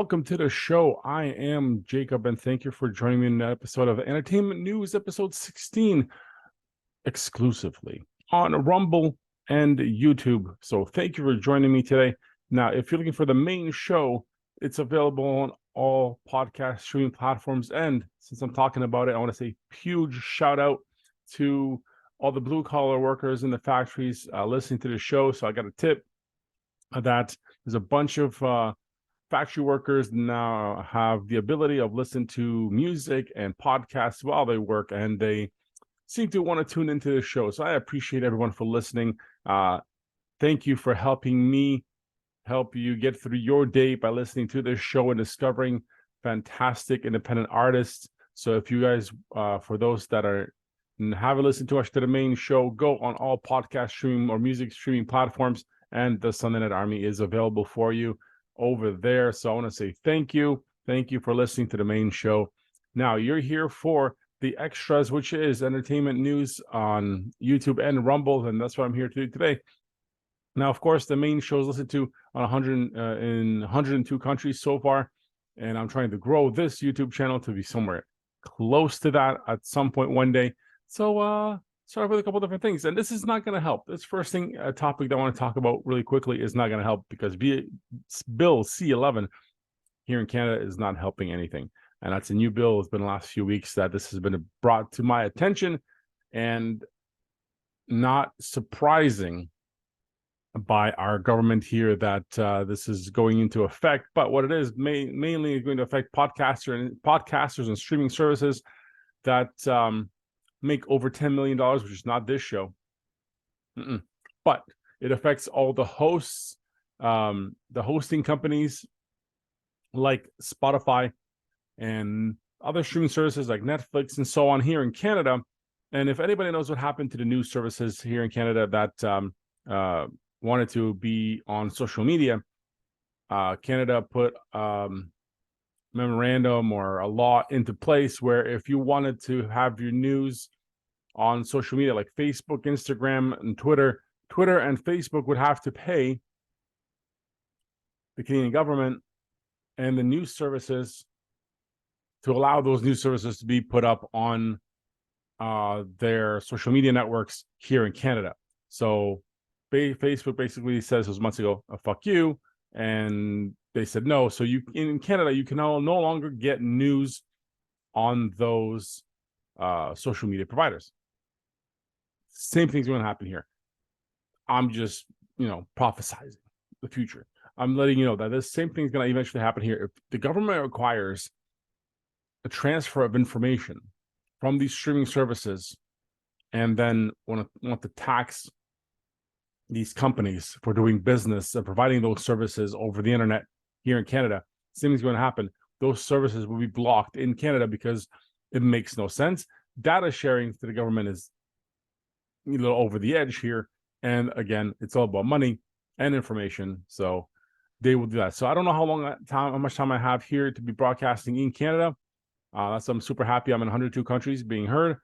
welcome to the show. I am Jacob, and thank you for joining me in an episode of Entertainment News, episode 16, exclusively on Rumble and YouTube. So thank you for joining me today. Now, if you're looking for the main show, it's available on all podcast streaming platforms. And since I'm talking about it, I want to say huge shout out to all the blue collar workers in the factories listening to the show. So I got a tip that there's a bunch of factory workers now have the ability of listening to music and podcasts while they work, and they seem to want to tune into the show. So I appreciate everyone for listening. Thank you for helping me help you get through your day by listening to this show and discovering fantastic independent artists. So if you guys, for those that haven't listened to us to the main show, go on all podcast streaming or music streaming platforms, and the Sunday Night Army is available for you over there. So I want to say thank you. Thank you for listening to the main show. Now you're here for the extras, which is entertainment news on YouTube and Rumble, and that's what I'm here to do today. Now, of course, the main show is listened to on 102 countries so far, and I'm trying to grow this YouTube channel to be somewhere close to that at some point one day. So start with a couple different things, and this is not going to help. This first thing, a topic that I want to talk about really quickly, is not going to help because Bill C11 here in Canada is not helping anything, and that's a new bill. It's been the last few weeks that this has been brought to my attention, and not surprising by our government here that this is going into effect. But what it is mainly going to affect podcasters and streaming services that make over $10 million, which is not this show. But it affects all the hosts, the hosting companies like Spotify and other streaming services like Netflix and so on here in Canada. And if anybody knows what happened to the news services here in Canada that wanted to be on social media, Canada put memorandum or a law into place where if you wanted to have your news on social media like Facebook, Instagram, and Twitter and Facebook would have to pay the Canadian government and the news services to allow those news services to be put up on their social media networks here in Canada. So Facebook basically says those months ago, fuck you, and they said no. So you in Canada, you can no longer get news on those social media providers. Same thing's going to happen here. I'm just, prophesizing the future. I'm letting you know that this same thing's going to eventually happen here. If the government requires a transfer of information from these streaming services and then want to tax these companies for doing business and providing those services over the internet here in Canada, same thing's going to happen. Those services will be blocked in Canada because it makes no sense. Data sharing to the government is a little over the edge here. And again, it's all about money and information. So they will do that. So I don't know how much time I have here to be broadcasting in Canada. I'm super happy. I'm in 102 countries being heard.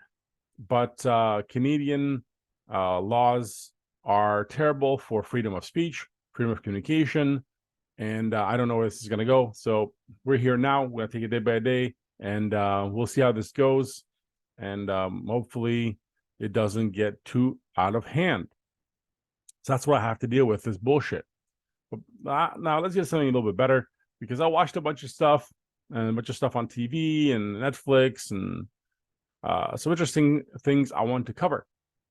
But Canadian laws are terrible for freedom of speech, freedom of communication, and I don't know where this is going to go. So we're here now. We're going to take it day by day, and we'll see how this goes, and hopefully it doesn't get too out of hand. So that's what I have to deal with, this bullshit. But now let's get something a little bit better, because I watched a bunch of stuff on TV and Netflix and some interesting things I want to cover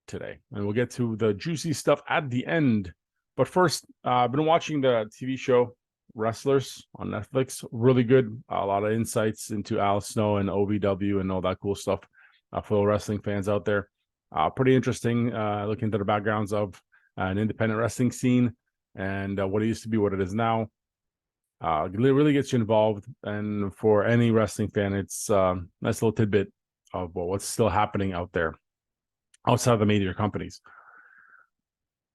today, and we'll get to the juicy stuff at the end. But first, I've been watching the TV show Wrestlers on Netflix. Really good. A lot of insights into Al Snow and OVW and all that cool stuff for the wrestling fans out there. Pretty interesting, looking into the backgrounds of an independent wrestling scene and what it used to be, what it is now. It really gets you involved, and for any wrestling fan, it's a nice little tidbit of what's still happening out there outside of the major companies.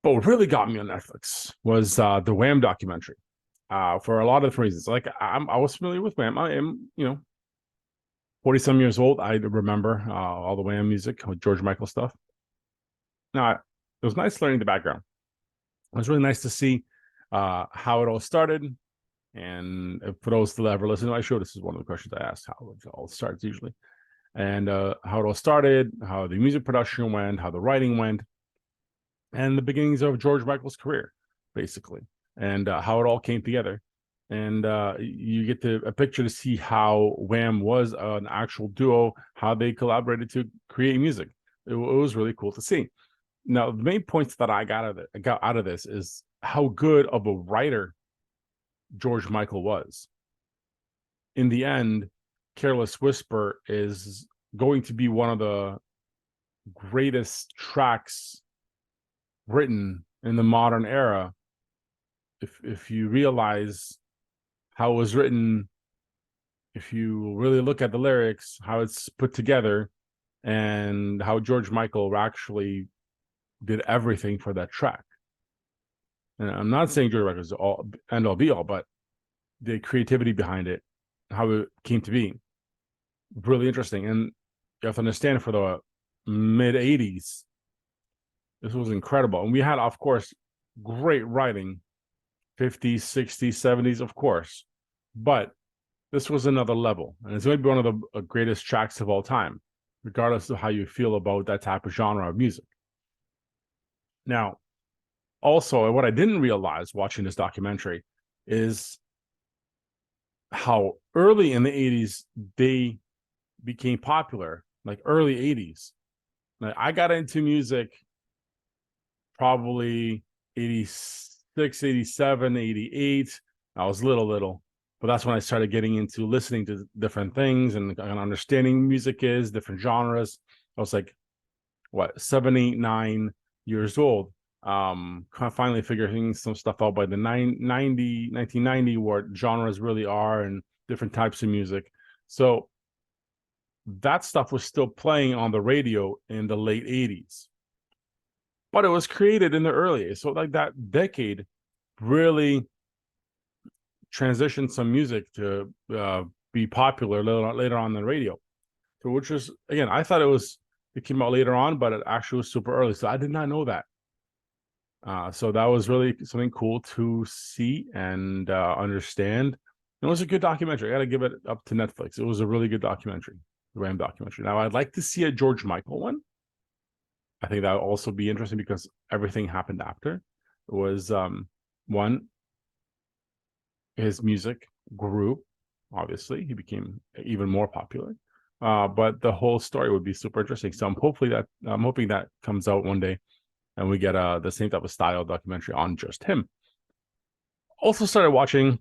But what really got me on Netflix was the Wham documentary, for a lot of different reasons. Like I was familiar with Wham. I am, 40-some years old. I remember all the Wham music with George Michael stuff. Now, it was nice learning the background. It was really nice to see how it all started And for those that ever listen to my show, this is one of the questions I ask, how it all starts usually. And how it all started, how the music production went, how the writing went, and the beginnings of George Michael's career, basically, and how it all came together. And you get a picture to see how Wham was an actual duo, how they collaborated to create music. It was really cool to see. Now, the main points that I got out of this is how good of a writer George Michael was. In the end, Careless Whisper is going to be one of the greatest tracks written in the modern era. If you realize how it was written, if you really look at the lyrics, how it's put together, and how George Michael actually did everything for that track. And I'm not saying George Michael is all end all be all, but the creativity behind it, how it came to be, really interesting. And you have to understand, for the mid 80s, this was incredible. And we had, of course, great writing, 50s, 60s, 70s, of course. But this was another level. And it's going to be one of the greatest tracks of all time, regardless of how you feel about that type of genre of music. Now, also, what I didn't realize watching this documentary is how early in the 80s they became popular, like early 80s. Like, I got into music probably 86, 87, 88. I was little, but that's when I started getting into listening to different things and understanding music is different genres. I was like, 7, 8, 9 years old. Finally figuring some stuff out by the 1990, what genres really are and different types of music. So that stuff was still playing on the radio in the late 80s, but it was created in the early 80s. So like that decade really transitioned some music to be popular later on the radio. So, which was, again, I thought it came out later on, but it actually was super early. So I did not know that. So that was really something cool to see and understand. It was a good documentary. I got to give it up to Netflix. It was a really good documentary, the Wham documentary. Now, I'd like to see a George Michael one. I think that would also be interesting because everything happened after. It was one, his music grew. Obviously, he became even more popular. But the whole story would be super interesting. So I'm hoping that comes out one day, and we get the same type of style documentary on just him. Also started watching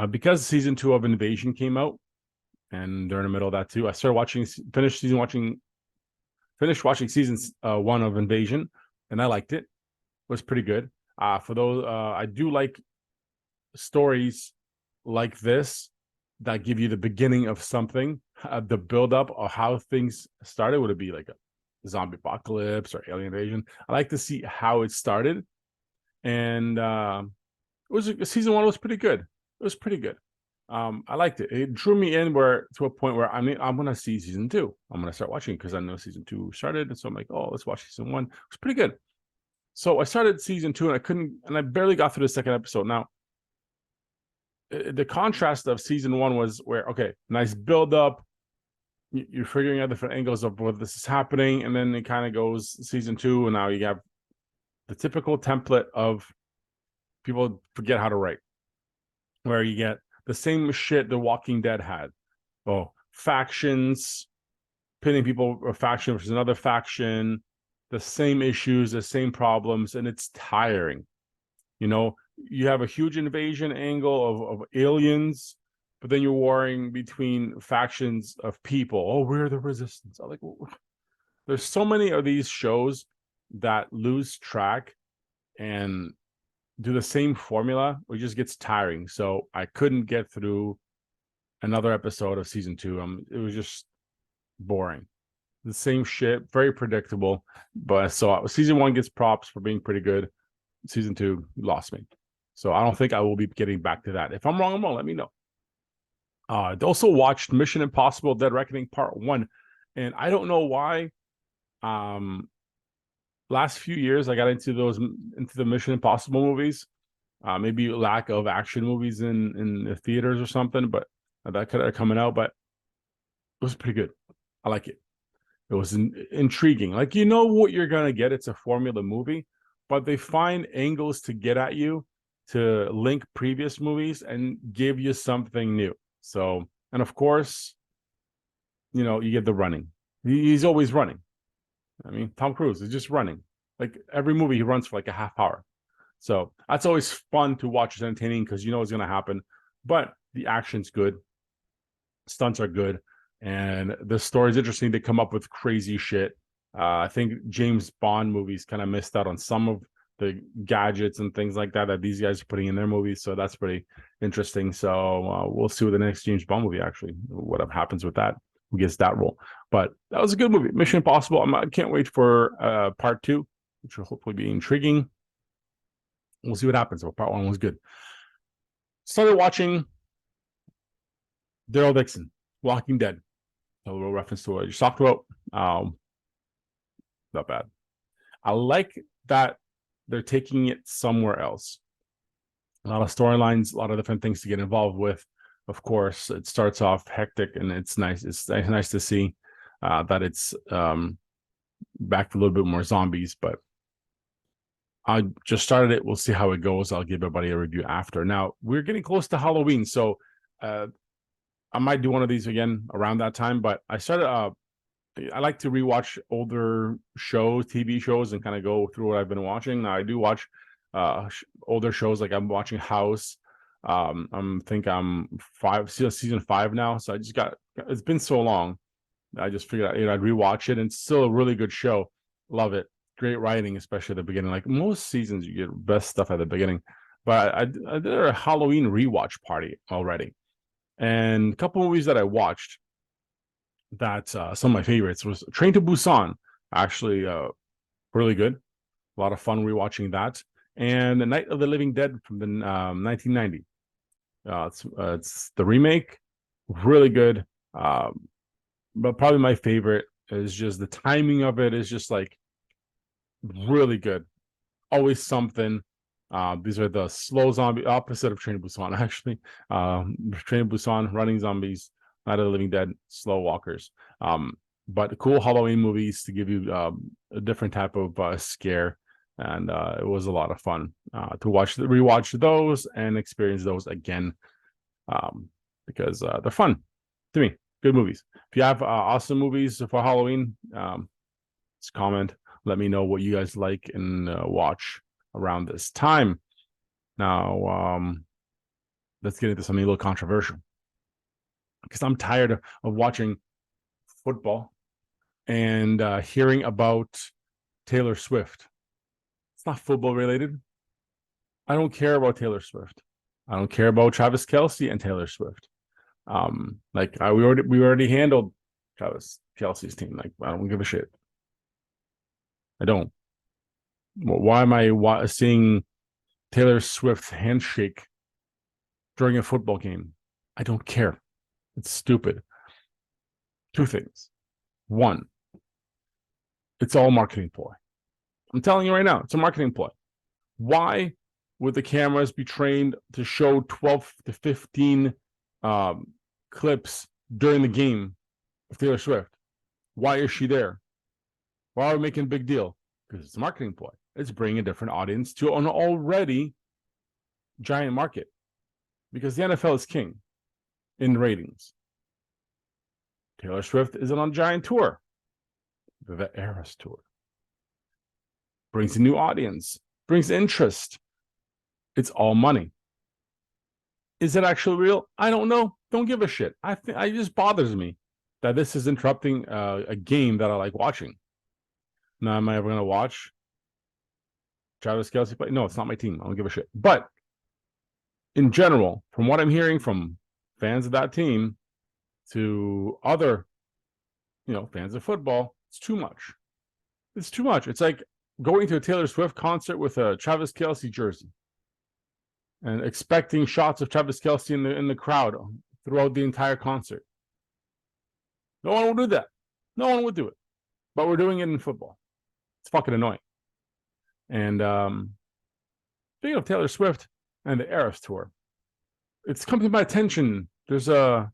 because season 2 of Invasion came out, and during the middle of that too, I started finished watching season 1 of Invasion, and I liked it. It was pretty good. For those, I do like stories like this that give you the beginning of something, the build-up of how things started. Would it be like a zombie apocalypse or alien invasion? I like to see how it started, and season 1 was pretty good. It was pretty good. I liked it. It drew me in to a point where I'm gonna see season 2. I'm gonna start watching because I know season 2 started, and so I'm like, oh, let's watch season 1. It was pretty good. So I started season 2, and I barely got through the second episode. Now, the contrast of season 1 was where, okay, nice build up, you're figuring out different angles of what this is happening, and then it kind of goes season 2, and now you have the typical template of people forget how to write, where you get the same shit The Walking Dead had. Oh, factions, pitting people, a faction versus another faction, the same issues, the same problems, and it's tiring. You have a huge invasion angle of aliens, but then you're warring between factions of people. Oh, we're the resistance. I'm like, well, there's so many of these shows that lose track and do the same formula, which just gets tiring. So I couldn't get through another episode of season 2. It was just boring. The same shit, very predictable. But so season 1 gets props for being pretty good. Season 2 lost me. So I don't think I will be getting back to that. If I'm wrong, let me know. I also watched Mission Impossible: Dead Reckoning Part 1, and I don't know why. Last few years I got into the Mission Impossible movies, Maybe lack of action movies in the theaters or something, but that could have coming out. But it was pretty good. I like it. It was intriguing. Like, you know what you're gonna get. It's a formula movie, but they find angles to get at you, to link previous movies and give you something new. So, and of course, you know, you get the running. He's always running. I mean, Tom Cruise is just running. Like every movie, he runs for like a half hour. So that's always fun to watch. It's entertaining because you know what's going to happen. But the action's good, stunts are good, and the story's interesting. They come up with crazy shit. I think James Bond movies kind of missed out on some of the gadgets and things like that these guys are putting in their movies. So that's pretty interesting. So we'll see with the next James Bond movie, actually, what happens with that, who gets that role. But that was a good movie. Mission Impossible. I can't wait for part 2, which will hopefully be intriguing. We'll see what happens. Well, part 1 was good. Started watching Daryl Dixon, Walking Dead. A little reference to what you talked about. Not bad. I like that they're taking it somewhere else. A lot of storylines, a lot of different things to get involved with. Of course, it starts off hectic, and it's nice. It's nice to see that it's back to a little bit more zombies, but I just started it. We'll see how it goes. I'll give everybody a review after. Now, we're getting close to Halloween, so I might do one of these again around that time, but I started I like to rewatch older shows, TV shows, and kind of go through what I've been watching. Now, I do watch older shows, like I'm watching House. I'm season 5 now, so I just got, it's been so long. I just figured out, I'd rewatch it, and it's still a really good show. Love it. Great writing, especially at the beginning. Like most seasons, you get best stuff at the beginning. But I did a Halloween rewatch party already, and a couple movies that I watched that some of my favorites was Train to Busan. Actually, really good. A lot of fun rewatching that. And The Night of the Living Dead from the 1990. It's the remake. Really good. But probably my favorite is just the timing of it is just like really good. Always something. These are the slow zombie opposite of Train to Busan, actually. Train to Busan, running zombies. Night of the Living Dead, slow walkers. But cool Halloween movies to give you a different type of scare. And it was a lot of fun to rewatch those and experience those again, because they're fun to me. Good movies. If you have awesome movies for Halloween, just comment. Let me know what you guys like and watch around this time. Now, let's get into something a little controversial, because I'm tired of watching football and hearing about Taylor Swift. It's not football related. I don't care about Taylor Swift. I don't care about Travis Kelce and Taylor Swift. We already handled Travis Kelce's team. Like, I don't give a shit. I don't. Why am I seeing Taylor Swift's handshake during a football game? I don't care. It's stupid. 2 things. 1, it's all marketing ploy. I'm telling you right now, it's a marketing ploy. Why would the cameras be trained to show 12 to 15 clips during the game of Taylor Swift? Why is she there? Why are we making a big deal? Because it's a marketing ploy. It's bringing a different audience to an already giant market. Because the NFL is king in ratings. Taylor Swift isn't on a giant tour. The Eras Tour. Brings a new audience. Brings interest. It's all money. Is it actually real? I don't know. Don't give a shit. It just bothers me that this is interrupting a game that I like watching. Now, am I ever going to watch Travis Kelce play? No, it's not my team. I don't give a shit. But in general, from what I'm hearing from fans of that team to other, fans of football, it's too much. It's too much. It's like going to a Taylor Swift concert with a Travis Kelce jersey and expecting shots of Travis Kelce in the crowd throughout the entire concert. No one will do that. No one would do it. But we're doing it in football. It's fucking annoying. And speaking of Taylor Swift, and the Eras tour. It's come to my attention. There's a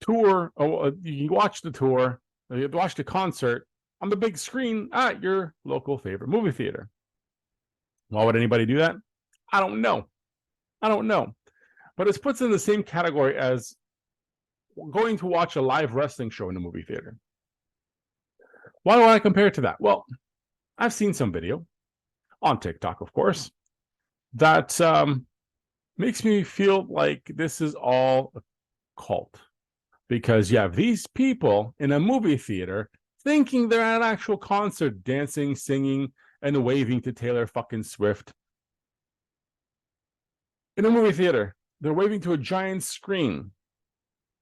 tour. You can watch the tour. You have to watch the concert on the big screen at your local favorite movie theater. Why would anybody do that? I don't know. But it's puts in the same category as going to watch a live wrestling show in a movie theater. Why do I compare it to that? Well, I've seen some video on TikTok, of course, that makes me feel like this is all a cult. Because you have these people in a movie theater thinking they're at an actual concert, dancing, singing, and waving to Taylor fucking Swift. In a movie theater, they're waving to a giant screen.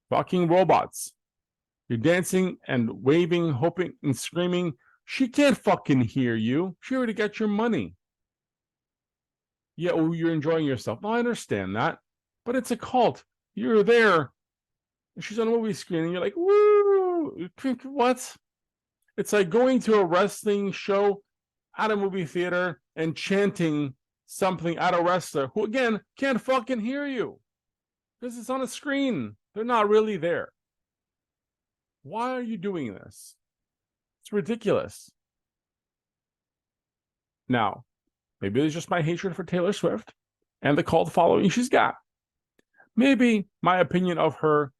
Fucking robots. You're dancing and waving, hoping and screaming. She can't fucking hear you. She already got your money. Yeah, you're enjoying yourself. No, I understand that. But it's a cult. You're there. She's on a movie screen and you're like, woo! What? It's like going to a wrestling show at a movie theater and chanting something at a wrestler who, again, can't fucking hear you. Because it's on a screen. They're not really there. Why are you doing this? It's ridiculous. Now, maybe it's just my hatred for Taylor Swift and the cult following she's got. Maybe my opinion of her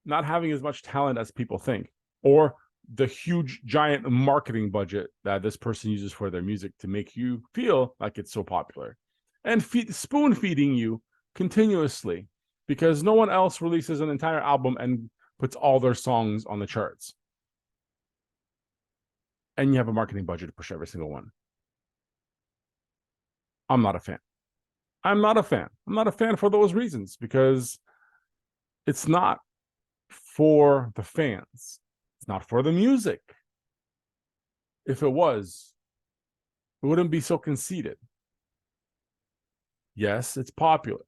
not having as much talent as people think, or the huge giant marketing budget that this person uses for their music to make you feel like it's so popular, and spoon feeding you continuously because no one else releases an entire album and puts all their songs on the charts, and you have a marketing budget to push every single one. I'm not a fan. I'm not a fan for those reasons, because it's not for the fans. It's not for the music. If it was, it wouldn't be so conceited. Yes, it's popular,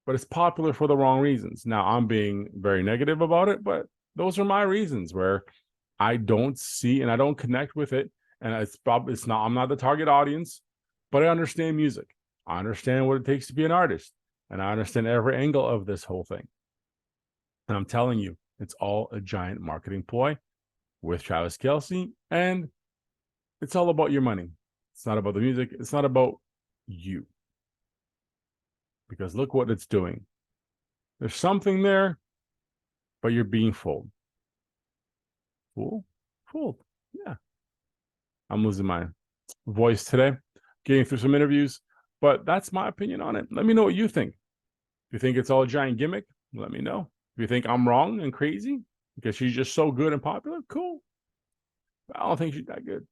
but it's popular for the wrong reasons. Now, I'm being very negative about it, but those are my reasons where I don't see and I don't connect with it. And I'm not the target audience, but I understand music. I understand what it takes to be an artist, and I understand every angle of this whole thing. And I'm telling you, it's all a giant marketing ploy with Travis Kelce, and it's all about your money. It's not about the music. It's not about you. Because look what it's doing. There's something there, but you're being fooled. Fooled. Yeah. I'm losing my voice today, getting through some interviews, but that's my opinion on it. Let me know what you think. If you think it's all a giant gimmick, let me know. If you think I'm wrong and crazy because she's just so good and popular, cool. But I don't think she's that good.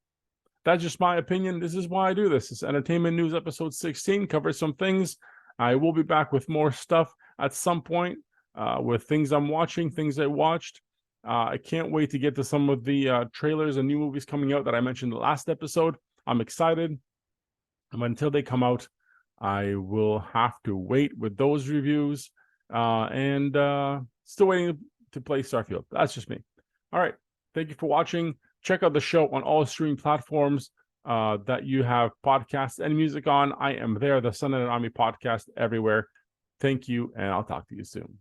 That's just my opinion. This is why I do this. It's Entertainment News episode 16. Covers some things. I will be back with more stuff at some point with things I'm watching, things I watched. I can't wait to get to some of the trailers and new movies coming out that I mentioned in the last episode. I'm excited. But until they come out, I will have to wait with those reviews. And still waiting to play Starfield. That's just me. All right. Thank you for watching. Check out the show on all streaming platforms that you have podcasts and music on. I am there, the Sunday Night Army podcast everywhere. Thank you, and I'll talk to you soon.